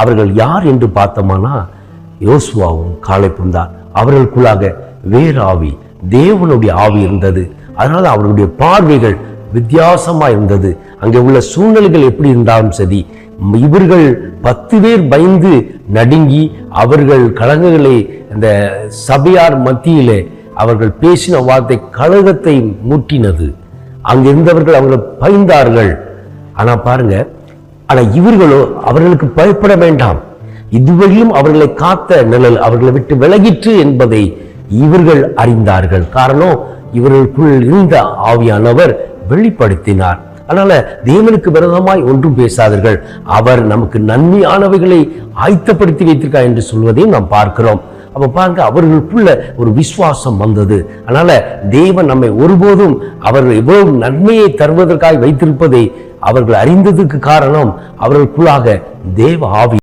அவர்கள் யார் என்று பார்த்தோமானா யோசுவாவும் காலேபும் தான். அவர்களுக்குள்ளாக வேறு ஆவி, தேவனுடைய ஆவி இருந்தது. அதனால அவர்களுடைய பார்வைகள் வித்தியாசமா இருந்தது. அங்கே உள்ள சூழ்நிலைகள் எப்படி இருந்தாலும் சரி, இவர்கள் 10 பேர் பயந்து நடுங்கி அவர்கள் கலகங்களை இந்த சபையார் மத்தியிலே அவர்கள் பேசின வார்த்தை கலகத்தை மூட்டினது. அங்கிருந்தவர்கள் அவர்கள் பயந்தார்கள். ஆனா பாருங்க, ஆனா இவர்களோ அவர்களுக்கு பயப்பட வேண்டாம், இதுவரையிலும் அவர்களை காத்த நிழல் அவர்களை விட்டு விலகிற்று என்பதை இவர்கள் அறிந்தார்கள். காரணம், இவர்களுக்குள் இருந்த ஆவியானவர் வெளிப்படுத்தினார். அதனால தேவனுக்கு விரோதமாய் ஒன்றும் பேசாதீர்கள், அவர் நமக்கு நன்மையானவைகளை ஆயத்தப்படுத்தி வைத்திருக்கார் என்று சொல்வதையும் நாம் பார்க்கிறோம். அப்ப பாருங்க, அவர்களுக்குள்ள ஒரு விசுவாசம் வந்தது. அதனால தேவன் நம்மை ஒருபோதும் அவர்கள் எவ்வளவு நன்மையை தருவதற்காக வைத்திருப்பதை அவர்கள் அறிந்ததுக்கு காரணம் அவர்களுக்குள்ளாக தேவ ஆவி